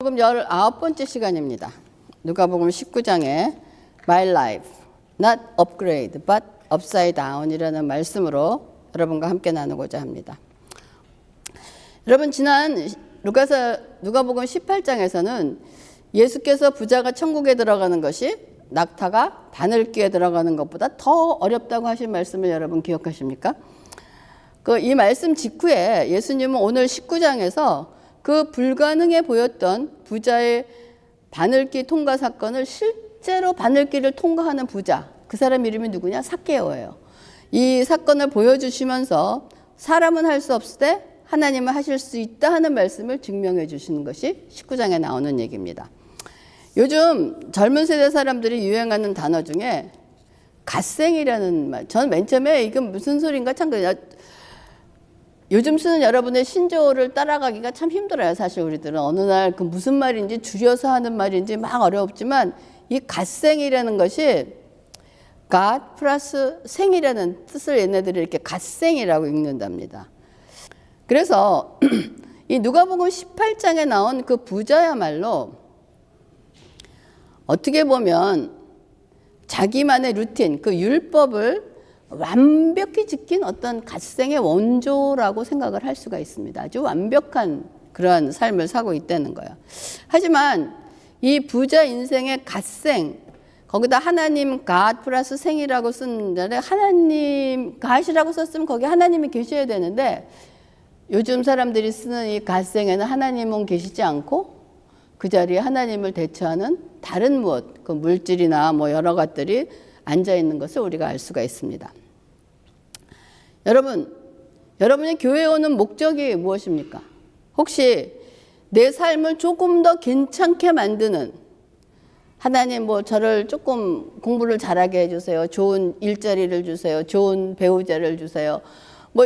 누가복음 19번째 시간입니다. 누가복음 19장에 My life, not upgrade, but upside down이라는 말씀으로 여러분과 함께 나누고자 합니다. 여러분, 지난 누가복음 18장에서는 예수께서 부자가 천국에 들어가는 것이 낙타가 바늘귀에 들어가는 것보다 더 어렵다고 하신 말씀을 여러분 기억하십니까? 이 말씀 직후에 예수님은 오늘 19장에서 그 불가능해 보였던 부자의 바늘귀 통과 사건을 실제로 바늘귀를 통과하는 부자, 그 사람 이름이 누구냐? 삭개오예요. 이 사건을 보여주시면서 사람은 할 수 없을 때 하나님은 하실 수 있다 하는 말씀을 증명해 주시는 것이 19장에 나오는 얘기입니다. 요즘 젊은 세대 사람들이 유행하는 단어 중에 갓생이라는 말, 저는 맨 처음에 이건 무슨 소린가 참 요즘 쓰는 여러분의 신조어를 따라가기가 참 힘들어요. 사실 우리들은 어느 날 그 무슨 말인지 줄여서 하는 말인지 막 어렵지만 이 갓생이라는 것이 God 플러스 생이라는 뜻을 얘네들이 이렇게 갓생이라고 읽는답니다. 그래서 이 누가복음 18장에 나온 그 부자야말로 어떻게 보면 자기만의 루틴, 그 율법을 완벽히 지킨 어떤 갓생의 원조라고 생각을 할 수가 있습니다. 아주 완벽한 그런 삶을 사고 있다는 거예요. 하지만 이 부자 인생의 갓생, 거기다 하나님 갓 플러스 생이라고 쓴데 하나님 갓이라고 썼으면 거기 하나님이 계셔야 되는데 요즘 사람들이 쓰는 이 갓생에는 하나님은 계시지 않고 그 자리에 하나님을 대처하는 다른 무엇, 그 물질이나 뭐 여러 것들이 앉아 있는 것을 우리가 알 수가 있습니다. 여러분이 교회에 오는 목적이 무엇입니까? 혹시 내 삶을 조금 더 괜찮게 만드는 하나님 저를 조금 공부를 잘하게 해주세요. 좋은 일자리를 주세요. 좋은 배우자를 주세요.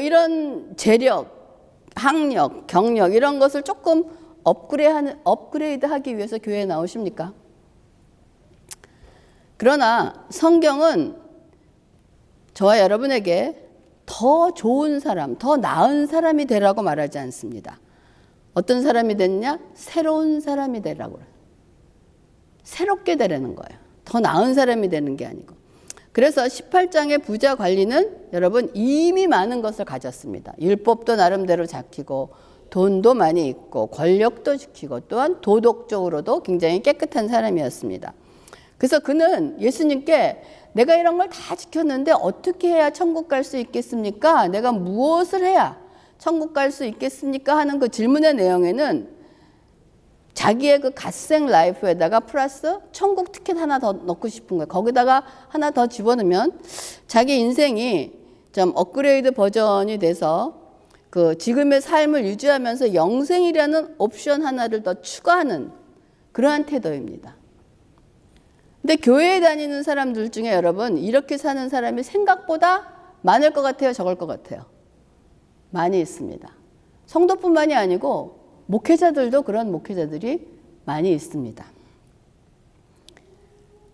이런 재력, 학력, 경력 이런 것을 조금 업그레이드 하기 위해서 교회에 나오십니까? 그러나 성경은 저와 여러분에게 더 좋은 사람, 더 나은 사람이 되라고 말하지 않습니다. 어떤 사람이 됐냐? 새로운 사람이 되라고 그래요. 새롭게 되라는 거예요. 더 나은 사람이 되는 게 아니고. 그래서 18장의 부자 관리는 여러분 이미 많은 것을 가졌습니다. 율법도 나름대로 지키고 돈도 많이 있고 권력도 지키고 또한 도덕적으로도 굉장히 깨끗한 사람이었습니다. 그래서 그는 예수님께 내가 이런 걸 다 지켰는데 어떻게 해야 천국 갈 수 있겠습니까? 내가 무엇을 해야 천국 갈 수 있겠습니까? 하는 그 질문의 내용에는 자기의 그 갓생 라이프에다가 플러스 천국 티켓 하나 더 넣고 싶은 거예요. 거기다가 하나 더 집어넣으면 자기 인생이 좀 업그레이드 버전이 돼서 그 지금의 삶을 유지하면서 영생이라는 옵션 하나를 더 추가하는 그러한 태도입니다. 근데 교회에 다니는 사람들 중에 여러분 이렇게 사는 사람이 생각보다 많을 것 같아요? 적을 것 같아요? 많이 있습니다. 성도뿐만이 아니고 목회자들도 그런 목회자들이 많이 있습니다.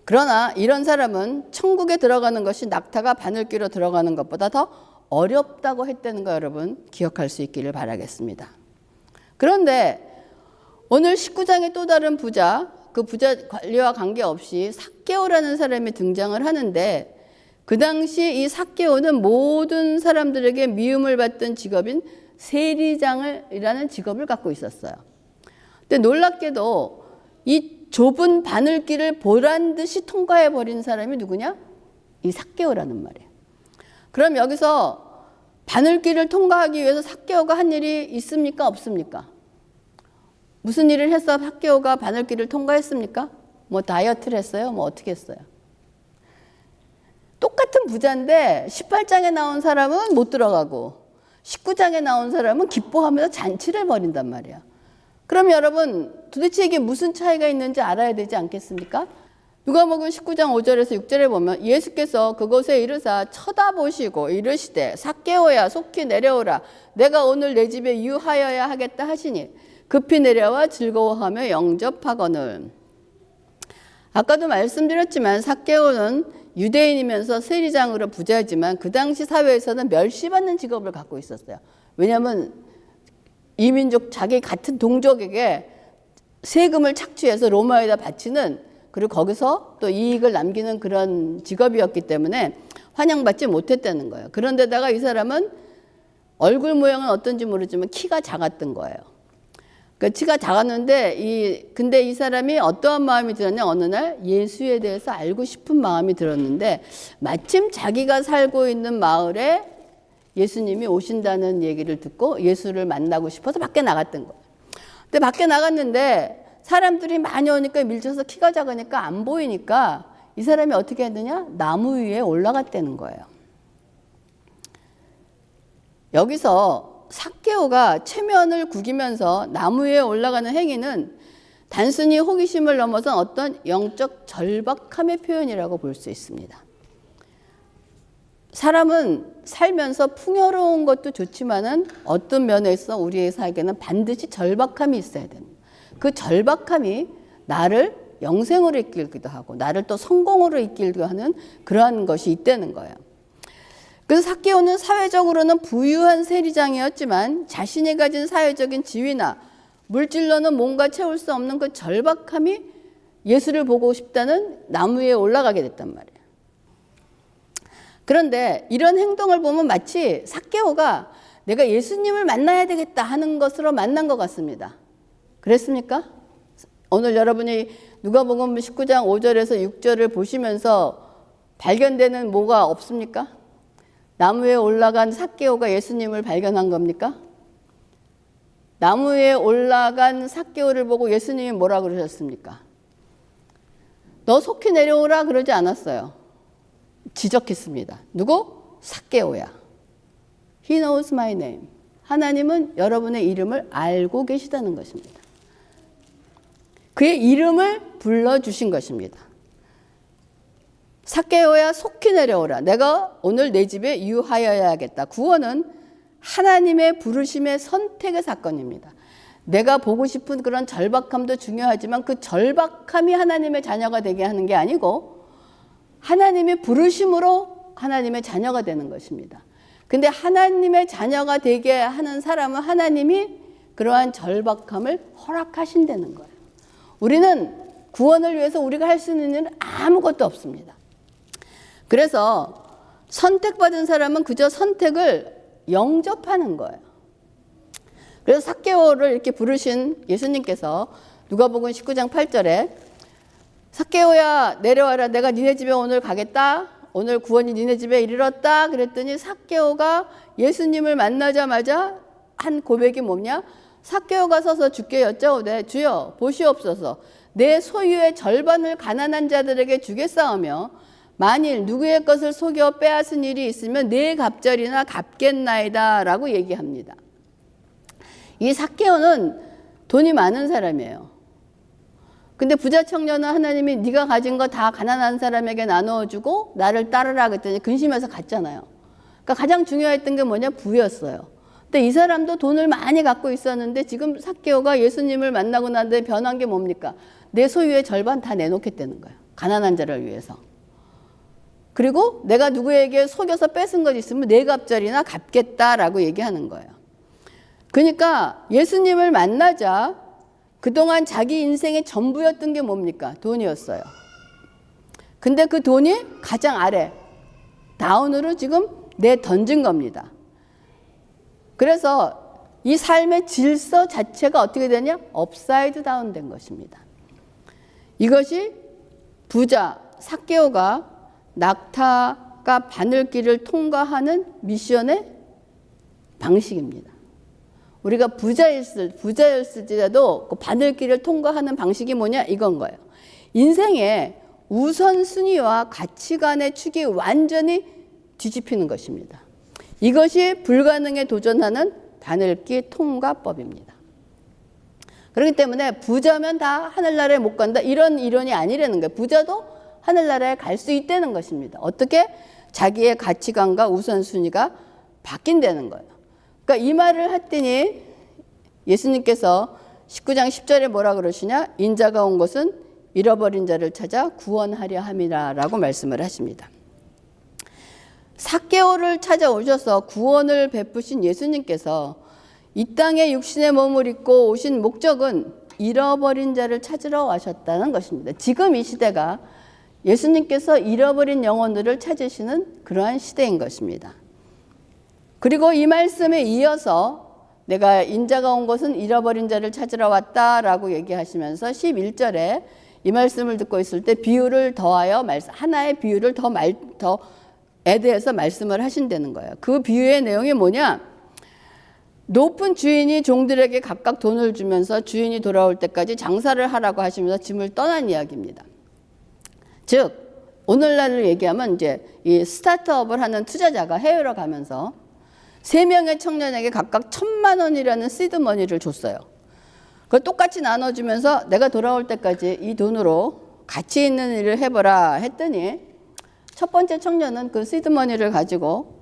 그러나 이런 사람은 천국에 들어가는 것이 낙타가 바늘귀로 들어가는 것보다 더 어렵다고 했다는 거 여러분 기억할 수 있기를 바라겠습니다. 그런데 오늘 19장의 또 다른 부자, 그 부자 관리와 관계없이 삭개오라는 사람이 등장을 하는데 그 당시 이 삭개오는 모든 사람들에게 미움을 받던 직업인 세리장이라는 직업을 갖고 있었어요. 근데 놀랍게도 이 좁은 바늘길을 보란 듯이 통과해 버린 사람이 누구냐? 이 삭개오라는 말이에요. 그럼 여기서 바늘길을 통과하기 위해서 삭개오가 한 일이 있습니까? 없습니까? 무슨 일을 해서 삭개오가 바늘길을 통과했습니까? 다이어트를 했어요? 어떻게 했어요? 똑같은 부자인데 18장에 나온 사람은 못 들어가고 19장에 나온 사람은 기뻐하면서 잔치를 벌인단 말이야. 그럼 여러분 도대체 이게 무슨 차이가 있는지 알아야 되지 않겠습니까? 누가복음 19장 5절에서 6절에 보면 예수께서 그곳에 이르사 쳐다보시고 이르시되 삭개오야 속히 내려오라 내가 오늘 내 집에 유하여야 하겠다 하시니 급히 내려와 즐거워하며 영접하거늘. 아까도 말씀드렸지만 삭개오는 유대인이면서 세리장으로 부자지만 그 당시 사회에서는 멸시받는 직업을 갖고 있었어요. 왜냐하면 이민족 자기 같은 동족에게 세금을 착취해서 로마에다 바치는, 그리고 거기서 또 이익을 남기는 그런 직업이었기 때문에 환영받지 못했다는 거예요. 그런데다가 이 사람은 얼굴 모양은 어떤지 모르지만 키가 작았던 거예요. 그러니까 키가 작았는데 근데 이 사람이 어떠한 마음이 들었냐, 어느 날 예수에 대해서 알고 싶은 마음이 들었는데 마침 자기가 살고 있는 마을에 예수님이 오신다는 얘기를 듣고 예수를 만나고 싶어서 밖에 나갔던 거예요. 근데 밖에 나갔는데 사람들이 많이 오니까 밀쳐서 키가 작으니까 안 보이니까 이 사람이 어떻게 했느냐? 나무 위에 올라갔다는 거예요. 여기서 삭개오가 체면을 구기면서 나무 위에 올라가는 행위는 단순히 호기심을 넘어선 어떤 영적 절박함의 표현이라고 볼 수 있습니다. 사람은 살면서 풍요로운 것도 좋지만은 어떤 면에서 우리의 삶에는 반드시 절박함이 있어야 됩니다. 그 절박함이 나를 영생으로 이끌기도 하고 나를 또 성공으로 이끌기도 하는 그러한 것이 있다는 거예요. 그래서 삭개오는 사회적으로는 부유한 세리장이었지만 자신이 가진 사회적인 지위나 물질로는 뭔가 채울 수 없는 그 절박함이 예수를 보고 싶다는 나무 위에 올라가게 됐단 말이에요. 그런데 이런 행동을 보면 마치 삭개오가 내가 예수님을 만나야 되겠다 하는 것으로 만난 것 같습니다. 그랬습니까? 오늘 여러분이 누가복음 19장 5절에서 6절을 보시면서 발견되는 뭐가 없습니까? 나무 위에 올라간 삭개오가 예수님을 발견한 겁니까? 나무 위에 올라간 삭개오를 보고 예수님이 뭐라 그러셨습니까? 너 속히 내려오라 그러지 않았어요. 지적했습니다. 누구? 삭개오야. He knows my name. 하나님은 여러분의 이름을 알고 계시다는 것입니다. 그의 이름을 불러주신 것입니다. 삭개오야 속히 내려오라. 내가 오늘 내 집에 유하여야겠다. 구원은 하나님의 부르심의 선택의 사건입니다. 내가 보고 싶은 그런 절박함도 중요하지만 그 절박함이 하나님의 자녀가 되게 하는 게 아니고 하나님의 부르심으로 하나님의 자녀가 되는 것입니다. 근데 하나님의 자녀가 되게 하는 사람은 하나님이 그러한 절박함을 허락하신다는 거예요. 우리는 구원을 위해서 우리가 할 수 있는 일은 아무것도 없습니다. 그래서 선택받은 사람은 그저 선택을 영접하는 거예요. 그래서 삭개오를 이렇게 부르신 예수님께서 누가복음 19장 8절에 삭개오야 내려와라. 내가 니네 집에 오늘 가겠다. 오늘 구원이 니네 집에 이르렀다. 그랬더니 삭개오가 예수님을 만나자마자 한 고백이 뭐냐? 삭개오가 서서 주께 여짜오되 주여 보시옵소서 내 소유의 절반을 가난한 자들에게 주겠사오며 만일 누구의 것을 속여 빼앗은 일이 있으면 내 갑절이나 갚겠나이다 라고 얘기합니다. 이 삭개오는 돈이 많은 사람이에요. 근데 부자 청년은 하나님이 네가 가진 거 다 가난한 사람에게 나누어주고 나를 따르라 그랬더니 근심해서 갔잖아요. 그러니까 가장 중요했던 게 뭐냐? 부였어요. 근데 이 사람도 돈을 많이 갖고 있었는데 지금 삭개오가 예수님을 만나고 난 뒤에 변한 게 뭡니까? 내 소유의 절반 다 내놓겠다는 거예요. 가난한 자를 위해서. 그리고 내가 누구에게 속여서 뺏은 것 있으면 내 갑절이나 갚겠다라고 얘기하는 거예요. 그러니까 예수님을 만나자 그동안 자기 인생의 전부였던 게 뭡니까? 돈이었어요. 근데 그 돈이 가장 아래, 다운으로 지금 내던진 겁니다. 그래서 이 삶의 질서 자체가 어떻게 되냐? 업사이드 다운 된 것입니다. 이것이 부자 삭개오가 낙타가 바늘길을 통과하는 미션의 방식입니다. 우리가 부자였을지라도 그 바늘길을 통과하는 방식이 뭐냐? 이건 거예요. 인생의 우선순위와 가치관의 축이 완전히 뒤집히는 것입니다. 이것이 불가능에 도전하는 바늘길 통과법입니다. 그렇기 때문에 부자면 다 하늘나라에 못 간다 이런 이론이 아니라는 거예요. 부자도 하늘나라에 갈 수 있다는 것입니다. 어떻게? 자기의 가치관과 우선순위가 바뀐다는 거예요. 그러니까 이 말을 했더니 예수님께서 19장 10절에 뭐라 그러시냐? 인자가 온 것은 잃어버린 자를 찾아 구원하려 함이라 라고 말씀을 하십니다. 삭개오를 찾아오셔서 구원을 베푸신 예수님께서 이 땅에 육신의 몸을 입고 오신 목적은 잃어버린 자를 찾으러 와셨다는 것입니다. 지금 이 시대가 예수님께서 잃어버린 영혼들을 찾으시는 그러한 시대인 것입니다. 그리고 이 말씀에 이어서 내가 인자가 온 것은 잃어버린 자를 찾으러 왔다라고 얘기하시면서 11절에 이 말씀을 듣고 있을 때 비유를 더하여 하나의 비유를 더에 대해서 말씀을 하신다는 거예요. 그 비유의 내용이 뭐냐? 높은 주인이 종들에게 각각 돈을 주면서 주인이 돌아올 때까지 장사를 하라고 하시면서 짐을 떠난 이야기입니다. 즉 오늘날을 얘기하면 이제 이 스타트업을 하는 투자자가 해외로 가면서 3명의 청년에게 각각 1,000만 원이라는 시드머니를 줬어요. 그걸 똑같이 나눠주면서 내가 돌아올 때까지 이 돈으로 가치 있는 일을 해보라 했더니 첫 번째 청년은 그 시드머니를 가지고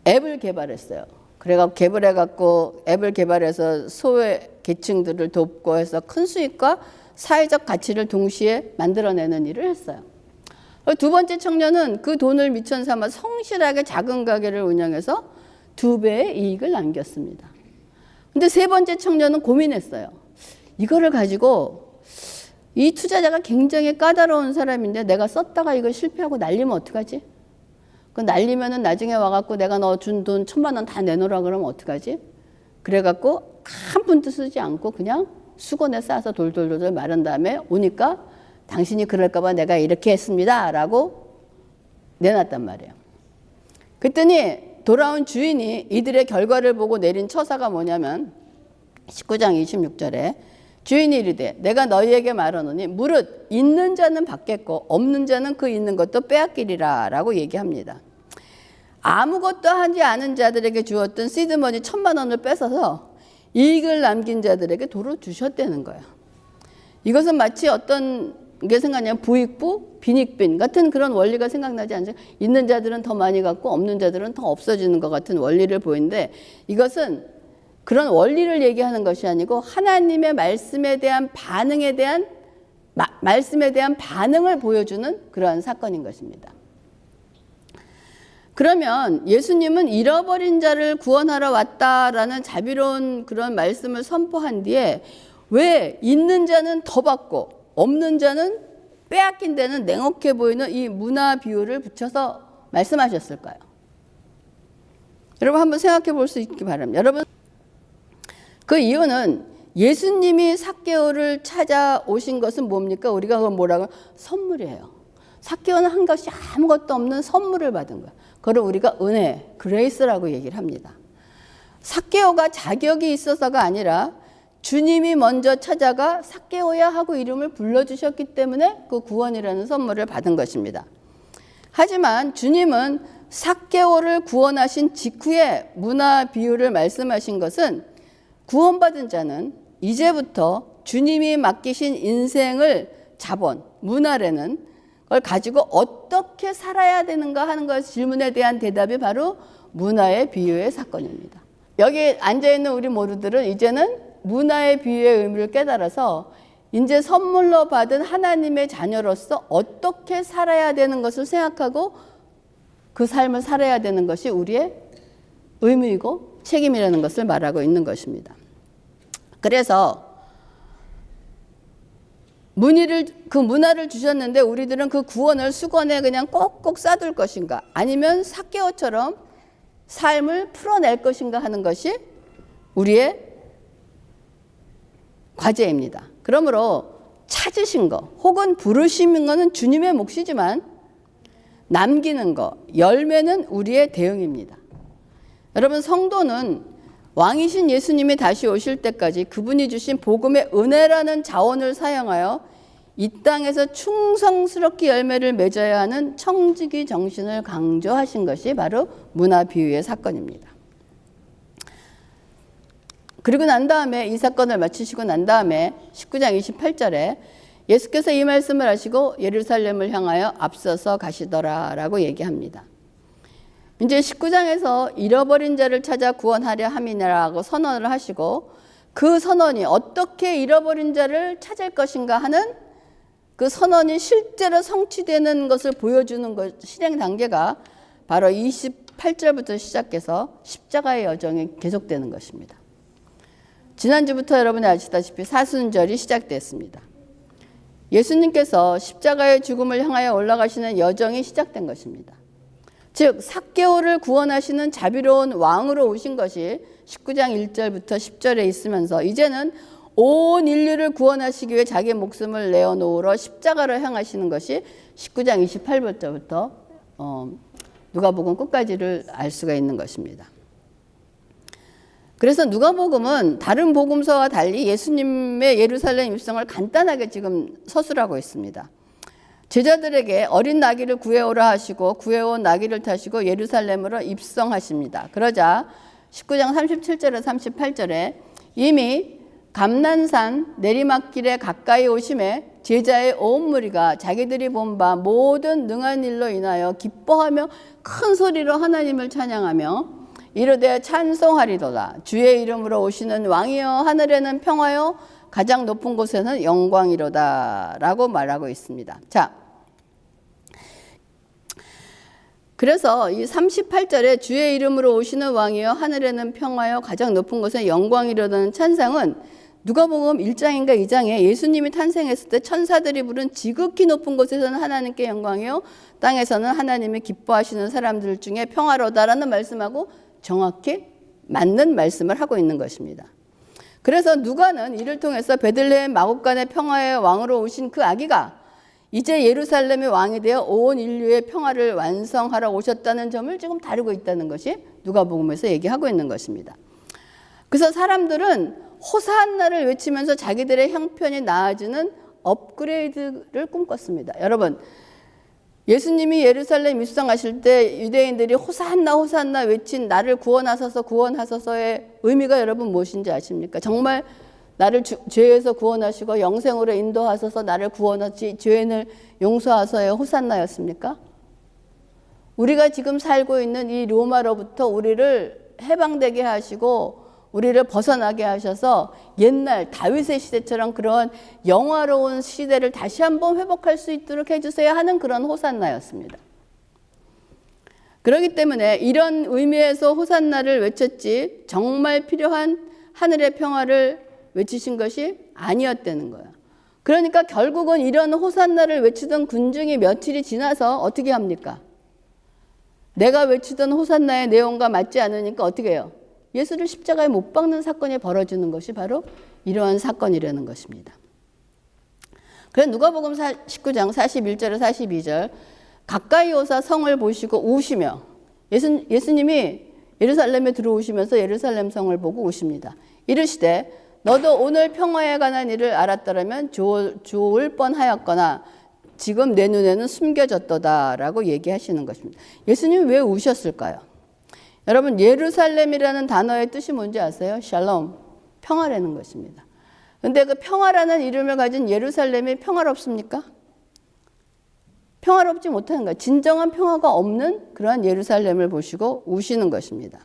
앱을 개발했어요. 그래갖고 앱을 개발해서 소외 계층들을 돕고 해서 큰 수익과 사회적 가치를 동시에 만들어내는 일을 했어요. 두 번째 청년은 그 돈을 미천 삼아 성실하게 작은 가게를 운영해서 2배의 이익을 남겼습니다. 근데 세 번째 청년은 고민했어요. 이거를 가지고 이 투자자가 굉장히 까다로운 사람인데 내가 썼다가 이거 실패하고 날리면 어떡하지? 그 날리면은 나중에 와갖고 내가 너 준 돈 1,000만 원 다 내놓으라 그러면 어떡하지? 그래갖고 한 푼도 쓰지 않고 그냥 수건에 싸서 돌돌돌 마른 다음에 오니까 당신이 그럴까봐 내가 이렇게 했습니다 라고 내놨단 말이에요. 그랬더니 돌아온 주인이 이들의 결과를 보고 내린 처사가 뭐냐면 19장 26절에 주인이 이르되 내가 너희에게 말하노니 무릇 있는 자는 받겠고 없는 자는 그 있는 것도 빼앗기리라 라고 얘기합니다. 아무것도 하지 않은 자들에게 주었던 시드머니 1,000만 원을 뺏어서 이익을 남긴 자들에게 도로 주셨다는 거예요. 이것은 마치 어떤 게 생각나냐면 부익부, 빈익빈 같은 그런 원리가 생각나지 않죠? 있는 자들은 더 많이 갖고 없는 자들은 더 없어지는 것 같은 원리를 보이는데 이것은 그런 원리를 얘기하는 것이 아니고 하나님의 말씀에 대한 말씀에 대한 반응을 보여주는 그러한 사건인 것입니다. 그러면 예수님은 잃어버린 자를 구원하러 왔다라는 자비로운 그런 말씀을 선포한 뒤에 왜 있는 자는 더 받고 없는 자는 빼앗긴 데는 냉혹해 보이는 이 문화 비유를 붙여서 말씀하셨을까요? 여러분 한번 생각해 볼 수 있기 바랍니다. 여러분 그 이유는 예수님이 삭개오를 찾아오신 것은 뭡니까? 우리가 그걸 뭐라고? 선물이에요. 삭개오는 한 것이 아무것도 없는 선물을 받은 거예요. 그걸 우리가 은혜, 그레이스라고 얘기를 합니다. 삭개오가 자격이 있어서가 아니라 주님이 먼저 찾아가 삭개오야 하고 이름을 불러주셨기 때문에 그 구원이라는 선물을 받은 것입니다. 하지만 주님은 삭개오를 구원하신 직후에 문화 비유를 말씀하신 것은 구원받은 자는 이제부터 주님이 맡기신 인생을 자본, 문화라는 걸 가지고 어떻게 살아야 되는가 하는 것 질문에 대한 대답이 바로 문화의 비유의 사건입니다. 여기 앉아있는 우리 모두들은 이제는 문화의 비유의 의미를 깨달아서 이제 선물로 받은 하나님의 자녀로서 어떻게 살아야 되는 것을 생각하고 그 삶을 살아야 되는 것이 우리의 의무이고 책임이라는 것을 말하고 있는 것입니다. 그래서 그 문화를 주셨는데 우리들은 그 구원을 수건에 그냥 꼭꼭 싸둘 것인가 아니면 삭개오처럼 삶을 풀어낼 것인가 하는 것이 우리의 과제입니다. 그러므로 찾으신 거 혹은 부르시는 것은 주님의 몫이지만 남기는 거, 열매는 우리의 대응입니다. 여러분 성도는 왕이신 예수님이 다시 오실 때까지 그분이 주신 복음의 은혜라는 자원을 사용하여 이 땅에서 충성스럽게 열매를 맺어야 하는 청지기 정신을 강조하신 것이 바로 문화 비유의 사건입니다. 그리고 난 다음에 이 사건을 마치시고 난 다음에 19장 28절에 예수께서 이 말씀을 하시고 예루살렘을 향하여 앞서서 가시더라라고 얘기합니다. 이제 19장에서 잃어버린 자를 찾아 구원하려 함이라고 선언을 하시고 그 선언이 어떻게 잃어버린 자를 찾을 것인가 하는 그 선언이 실제로 성취되는 것을 보여주는 것, 실행 단계가 바로 28절부터 시작해서 십자가의 여정이 계속되는 것입니다. 지난주부터 여러분이 아시다시피 사순절이 시작됐습니다. 예수님께서 십자가의 죽음을 향하여 올라가시는 여정이 시작된 것입니다. 즉 삭개오를 구원하시는 자비로운 왕으로 오신 것이 19장 1절부터 10절에 있으면서 이제는 온 인류를 구원하시기 위해 자기 목숨을 내어놓으러 십자가로 향하시는 것이 19장 28절부터 누가복음 끝까지를 알 수가 있는 것입니다. 그래서 누가복음은 다른 복음서와 달리 예수님의 예루살렘 입성을 간단하게 지금 서술하고 있습니다. 제자들에게 어린 나귀를 구해오라 하시고 구해온 나귀를 타시고 예루살렘으로 입성하십니다. 그러자 19장 37절에 38절에 이미 감난산 내리막길에 가까이 오심에 제자의 온 무리가 자기들이 본 바 모든 능한 일로 인하여 기뻐하며 큰 소리로 하나님을 찬양하며 이르되 찬송하리도다. 주의 이름으로 오시는 왕이여 하늘에는 평화요 가장 높은 곳에는 영광이로다 라고 말하고 있습니다. 자, 그래서 이 38절에 주의 이름으로 오시는 왕이여 하늘에는 평화요 가장 높은 곳에는 영광이로다는 찬상은 누가복음 1장인가 2장에 예수님이 탄생했을 때 천사들이 부른 지극히 높은 곳에서는 하나님께 영광이요 땅에서는 하나님이 기뻐하시는 사람들 중에 평화로다라는 말씀하고 정확히 맞는 말씀을 하고 있는 것입니다. 그래서 누가는 이를 통해서 베들레헴 마국간의 평화의 왕으로 오신 그 아기가 이제 예루살렘의 왕이 되어 온 인류의 평화를 완성하러 오셨다는 점을 지금 다루고 있다는 것이 누가복음에서 얘기하고 있는 것입니다. 그래서 사람들은 호산나를 외치면서 자기들의 형편이 나아지는 업그레이드를 꿈꿨습니다. 여러분, 예수님이 예루살렘 입성하실 때 유대인들이 호산나 호산나 외친 나를 구원하소서 구원하소서의 의미가 여러분 무엇인지 아십니까? 정말 나를 죄에서 구원하시고 영생으로 인도하소서 나를 구원하시 죄인을 용서하소서의 호산나였습니까? 우리가 지금 살고 있는 이 로마로부터 우리를 해방되게 하시고 우리를 벗어나게 하셔서 옛날 다윗의 시대처럼 그런 영화로운 시대를 다시 한번 회복할 수 있도록 해주세요 하는 그런 호산나였습니다. 그렇기 때문에 이런 의미에서 호산나를 외쳤지 정말 필요한 하늘의 평화를 외치신 것이 아니었다는 거예요. 그러니까 결국은 이런 호산나를 외치던 군중이 며칠이 지나서 어떻게 합니까? 내가 외치던 호산나의 내용과 맞지 않으니까 어떻게 해요? 예수를 십자가에 못 박는 사건이 벌어지는 것이 바로 이러한 사건이라는 것입니다. 그래서 누가복음 19장 41절에 42절 가까이 오사 성을 보시고 우시며 예수님이 예루살렘에 들어오시면서 예루살렘 성을 보고 우십니다. 이르시되 너도 오늘 평화에 관한 일을 알았더라면 좋을 뻔하였거나 지금 내 눈에는 숨겨졌도다라고 얘기하시는 것입니다. 예수님이 왜 우셨을까요? 여러분 예루살렘이라는 단어의 뜻이 뭔지 아세요? 샬롬, 평화라는 것입니다. 그런데 그 평화라는 이름을 가진 예루살렘이 평화롭습니까? 평화롭지 못하는 거예요. 진정한 평화가 없는 그러한 예루살렘을 보시고 우시는 것입니다.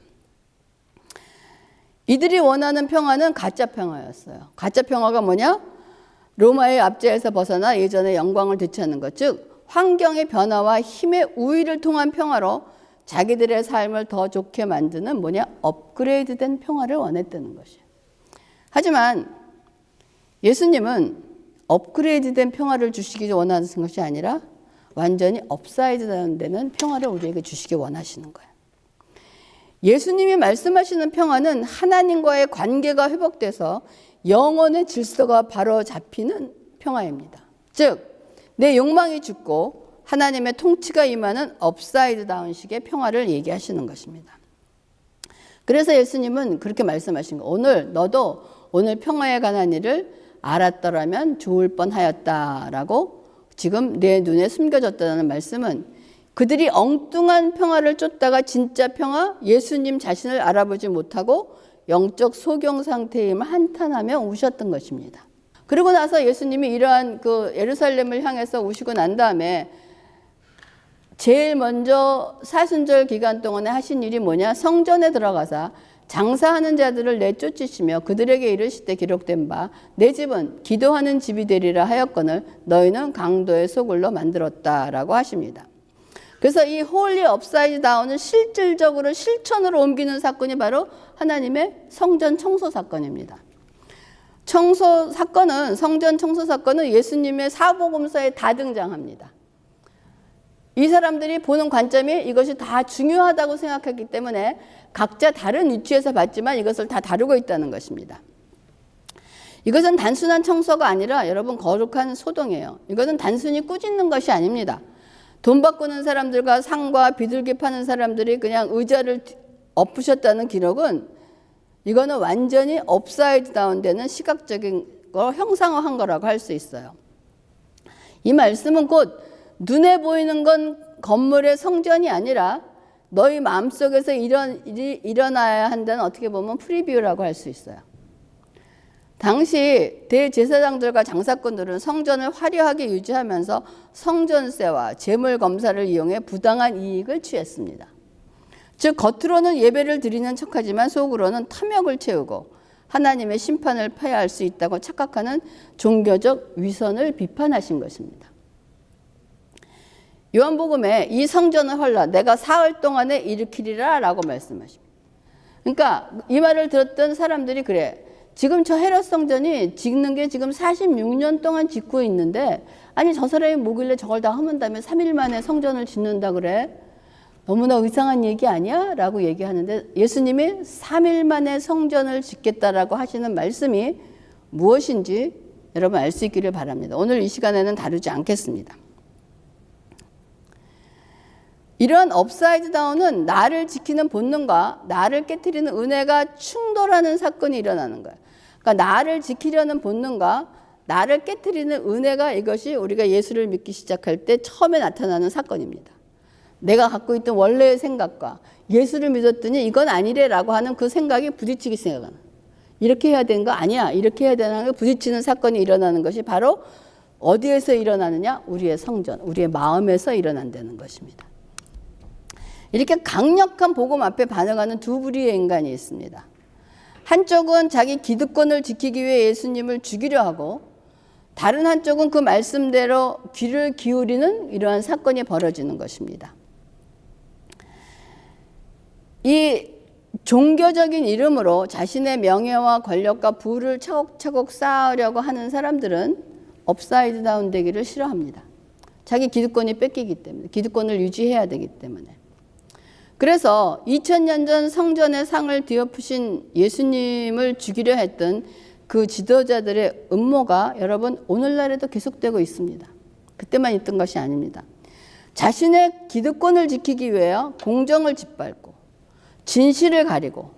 이들이 원하는 평화는 가짜 평화였어요. 가짜 평화가 뭐냐? 로마의 압제에서 벗어나 예전의 영광을 되찾는 것, 즉 환경의 변화와 힘의 우위를 통한 평화로 자기들의 삶을 더 좋게 만드는 업그레이드된 평화를 원했다는 것이에요. 하지만 예수님은 업그레이드된 평화를 주시기 원하는 것이 아니라 완전히 업사이드 되는 평화를 우리에게 주시기 원하시는 거예요. 예수님이 말씀하시는 평화는 하나님과의 관계가 회복돼서 영혼의 질서가 바로 잡히는 평화입니다. 즉, 내 욕망이 죽고 하나님의 통치가 임하는 업사이드 다운식의 평화를 얘기하시는 것입니다. 그래서 예수님은 그렇게 말씀하신 거예요. 너도 오늘 평화에 관한 일을 알았더라면 좋을 뻔하였다라고 지금 내 눈에 숨겨졌다는 말씀은 그들이 엉뚱한 평화를 쫓다가 진짜 평화, 예수님 자신을 알아보지 못하고 영적 소경 상태임을 한탄하며 우셨던 것입니다. 그리고 나서 예수님이 이러한 그 예루살렘을 향해서 우시고 난 다음에 제일 먼저 사순절 기간 동안에 하신 일이 뭐냐? 성전에 들어가서 장사하는 자들을 내쫓으시며 그들에게 이르시되 기록된 바 내 집은 기도하는 집이 되리라 하였거늘 너희는 강도의 소굴로 만들었다라고 하십니다. 그래서 이 홀리 업사이드 다운은 실질적으로 실천으로 옮기는 사건이 바로 하나님의 성전 청소 사건입니다. 청소 사건은, 성전 청소 사건은 예수님의 사복음서에 다 등장합니다. 이 사람들이 보는 관점이 이것이 다 중요하다고 생각했기 때문에 각자 다른 위치에서 봤지만 이것을 다 다루고 있다는 것입니다. 이것은 단순한 청소가 아니라 여러분 거룩한 소동이에요. 이것은 단순히 꾸짖는 것이 아닙니다. 돈 바꾸는 사람들과 상과 비둘기 파는 사람들이 그냥 의자를 엎으셨다는 기록은 이거는 완전히 업사이드 다운 되는 시각적인 걸 형상화한 거라고 할 수 있어요. 이 말씀은 곧 눈에 보이는 건 건물의 성전이 아니라 너희 마음속에서 이런 일이 일어나야 한다는 어떻게 보면 프리뷰라고 할 수 있어요. 당시 대제사장들과 장사꾼들은 성전을 화려하게 유지하면서 성전세와 재물 검사를 이용해 부당한 이익을 취했습니다. 즉 겉으로는 예배를 드리는 척하지만 속으로는 탐욕을 채우고 하나님의 심판을 패할 수 있다고 착각하는 종교적 위선을 비판하신 것입니다. 요한복음에 이 성전을 헐라 내가 사흘 동안에 일으키리라 라고 말씀하십니다. 그러니까 이 말을 들었던 사람들이 그래. 지금 저 헤롯 성전이 짓는 게 지금 46년 동안 짓고 있는데 아니 저 사람이 뭐길래 저걸 다 하면 다음에 3일 만에 성전을 짓는다 그래? 너무나 이상한 얘기 아니야? 라고 얘기하는데 예수님이 3일 만에 성전을 짓겠다라고 하시는 말씀이 무엇인지 여러분 알 수 있기를 바랍니다. 오늘 이 시간에는 다루지 않겠습니다. 이러한 업사이드 다운은 나를 지키는 본능과 나를 깨트리는 은혜가 충돌하는 사건이 일어나는 거예요. 그러니까 나를 지키려는 본능과 나를 깨트리는 은혜가 이것이 우리가 예수를 믿기 시작할 때 처음에 나타나는 사건입니다. 내가 갖고 있던 원래의 생각과 예수를 믿었더니 이건 아니래라고 하는 그 생각이 부딪히기 시작하는, 이렇게 해야 되는 거 아니야, 이렇게 해야 되는 거 부딪히는 사건이 일어나는 것이 바로 어디에서 일어나느냐? 우리의 성전, 우리의 마음에서 일어난다는 것입니다. 이렇게 강력한 복음 앞에 반응하는 두 부류의 인간이 있습니다. 한쪽은 자기 기득권을 지키기 위해 예수님을 죽이려 하고 다른 한쪽은 그 말씀대로 귀를 기울이는 이러한 사건이 벌어지는 것입니다. 이 종교적인 이름으로 자신의 명예와 권력과 부를 차곡차곡 쌓으려고 하는 사람들은 업사이드 다운 되기를 싫어합니다. 자기 기득권이 뺏기기 때문에, 기득권을 유지해야 되기 때문에. 그래서 2000년 전 성전의 상을 뒤엎으신 예수님을 죽이려 했던 그 지도자들의 음모가 여러분 오늘날에도 계속되고 있습니다. 그때만 있던 것이 아닙니다. 자신의 기득권을 지키기 위해 공정을 짓밟고 진실을 가리고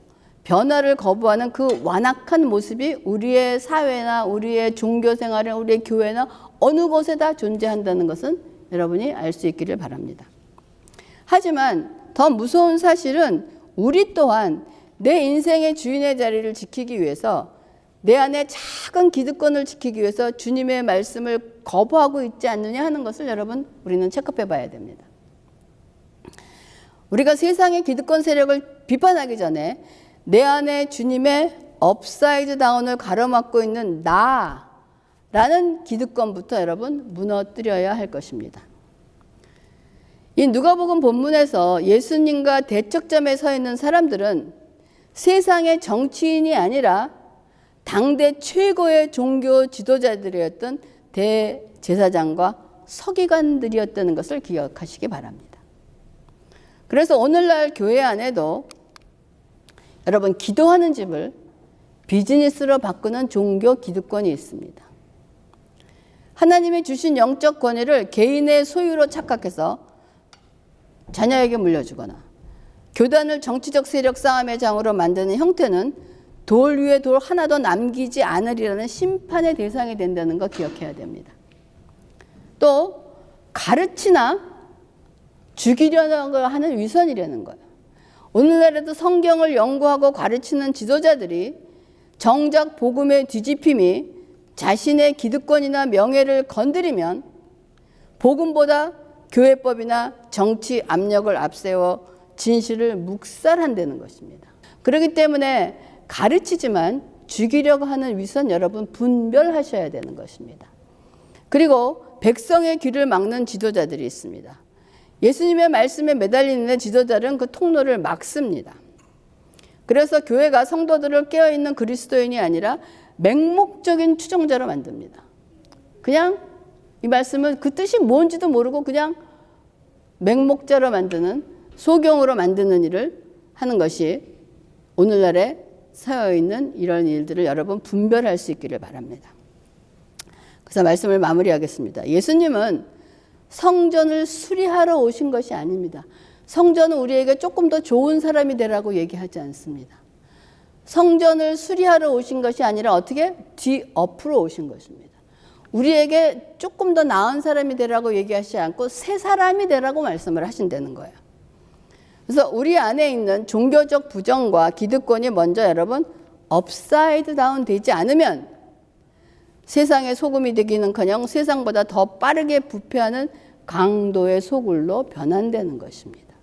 변화를 거부하는 그 완악한 모습이 우리의 사회나 우리의 종교 생활에 우리의 교회나 어느 곳에다 존재한다는 것은 여러분이 알 수 있기를 바랍니다. 하지만 더 무서운 사실은 우리 또한 내 인생의 주인의 자리를 지키기 위해서 내 안에 작은 기득권을 지키기 위해서 주님의 말씀을 거부하고 있지 않느냐 하는 것을 여러분 우리는 체크해 봐야 됩니다. 우리가 세상의 기득권 세력을 비판하기 전에 내 안에 주님의 업사이드 다운을 가로막고 있는 나라는 기득권부터 여러분 무너뜨려야 할 것입니다. 이 누가복음 본문에서 예수님과 대척점에 서 있는 사람들은 세상의 정치인이 아니라 당대 최고의 종교 지도자들이었던 대제사장과 서기관들이었다는 것을 기억하시기 바랍니다. 그래서 오늘날 교회 안에도 여러분 기도하는 집을 비즈니스로 바꾸는 종교 기득권이 있습니다. 하나님이 주신 영적 권위를 개인의 소유로 착각해서 자녀에게 물려주거나 교단을 정치적 세력 싸움의 장으로 만드는 형태는 돌 위에 돌 하나도 남기지 않으리라는 심판의 대상이 된다는 거 기억해야 됩니다. 또 가르치나 죽이려는 걸 하는 위선이라는 거예요. 오늘날에도 성경을 연구하고 가르치는 지도자들이 정작 복음의 뒤집힘이 자신의 기득권이나 명예를 건드리면 복음보다 교회법이나 정치 압력을 앞세워 진실을 묵살한다는 것입니다. 그렇기 때문에 가르치지만 죽이려고 하는 위선 여러분 분별하셔야 되는 것입니다. 그리고 백성의 귀를 막는 지도자들이 있습니다. 예수님의 말씀에 매달리는 지도자들은 그 통로를 막습니다. 그래서 교회가 성도들을 깨어있는 그리스도인이 아니라 맹목적인 추종자로 만듭니다. 그냥 이 말씀은 그 뜻이 뭔지도 모르고 그냥 맹목자로 만드는, 소경으로 만드는 일을 하는 것이 오늘날에 서여 있는 이런 일들을 여러분 분별할 수 있기를 바랍니다. 그래서 말씀을 마무리하겠습니다. 예수님은 성전을 수리하러 오신 것이 아닙니다. 성전은 우리에게 조금 더 좋은 사람이 되라고 얘기하지 않습니다. 성전을 수리하러 오신 것이 아니라 어떻게? 뒤엎으로 오신 것입니다. 우리에게 조금 더 나은 사람이 되라고 얘기하지 않고 새 사람이 되라고 말씀을 하신다는 거예요. 그래서 우리 안에 있는 종교적 부정과 기득권이 먼저 여러분 업사이드 다운 되지 않으면 세상의 소금이 되기는커녕 세상보다 더 빠르게 부패하는 강도의 소굴로 변환되는 것입니다.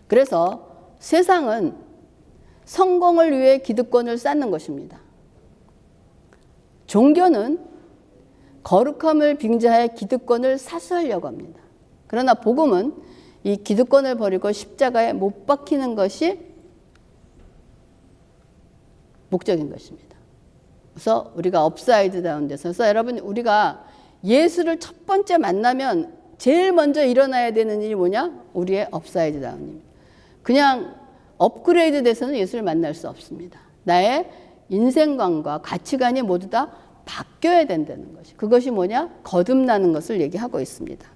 그래서 세상은 성공을 위해 기득권을 쌓는 것입니다. 종교는 거룩함을 빙자해 기득권을 사수하려고 합니다. 그러나 복음은 이 기득권을 버리고 십자가에 못 박히는 것이 목적인 것입니다. 그래서 우리가 업사이드 다운 돼서, 그래서 여러분 우리가 예수를 첫 번째 만나면 제일 먼저 일어나야 되는 일이 뭐냐? 우리의 업사이드 다운입니다. 그냥 업그레이드 돼서는 예수를 만날 수 없습니다. 나의 인생관과 가치관이 모두 다 바뀌어야 된다는 것이. 그것이 뭐냐? 거듭나는 것을 얘기하고 있습니다.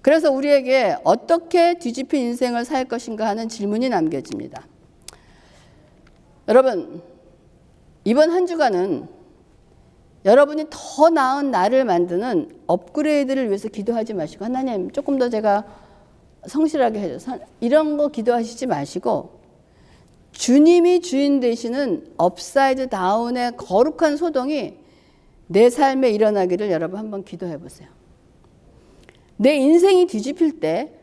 그래서 우리에게 어떻게 뒤집힌 인생을 살 것인가 하는 질문이 남겨집니다. 여러분, 이번 한 주간은 여러분이 더 나은 나를 만드는 업그레이드를 위해서 기도하지 마시고, 하나님 조금 더 제가 성실하게 해줘서 이런 거 기도하시지 마시고, 주님이 주인 되시는 업사이드 다운의 거룩한 소동이 내 삶에 일어나기를 여러분 한번 기도해 보세요. 내 인생이 뒤집힐 때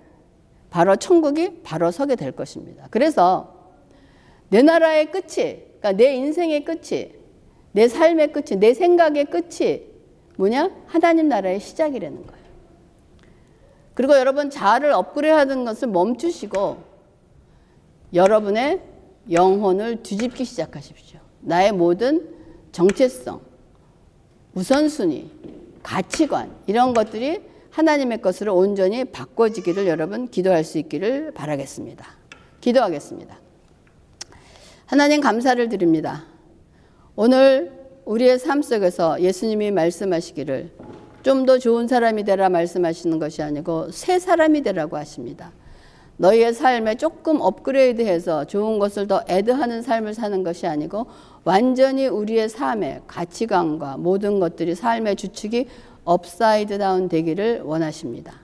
바로 천국이 바로 서게 될 것입니다. 그래서 내 나라의 끝이, 그러니까 내 인생의 끝이, 내 삶의 끝이, 내 생각의 끝이 뭐냐? 하나님 나라의 시작이라는 거예요. 그리고 여러분 자아를 업그레이드하는 것을 멈추시고 여러분의 영혼을 뒤집기 시작하십시오. 나의 모든 정체성, 우선순위, 가치관 이런 것들이 하나님의 것으로 온전히 바꿔지기를 여러분 기도할 수 있기를 바라겠습니다. 기도하겠습니다. 하나님 감사를 드립니다. 오늘 우리의 삶 속에서 예수님이 말씀하시기를 좀 더 좋은 사람이 되라 말씀하시는 것이 아니고 새 사람이 되라고 하십니다. 너희의 삶에 조금 업그레이드해서 좋은 것을 더 애드하는 삶을 사는 것이 아니고 완전히 우리의 삶의 가치관과 모든 것들이 삶의 주축이 업사이드 다운 되기를 원하십니다.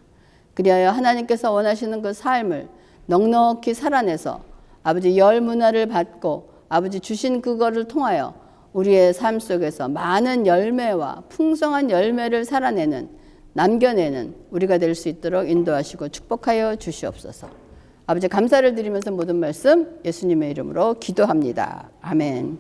그리하여 하나님께서 원하시는 그 삶을 넉넉히 살아내서 아버지 열 문화를 받고 아버지 주신 그거를 통하여 우리의 삶 속에서 많은 열매와 풍성한 열매를 살아내는, 남겨내는 우리가 될 수 있도록 인도하시고 축복하여 주시옵소서. 아버지 감사를 드리면서 모든 말씀 예수님의 이름으로 기도합니다. 아멘.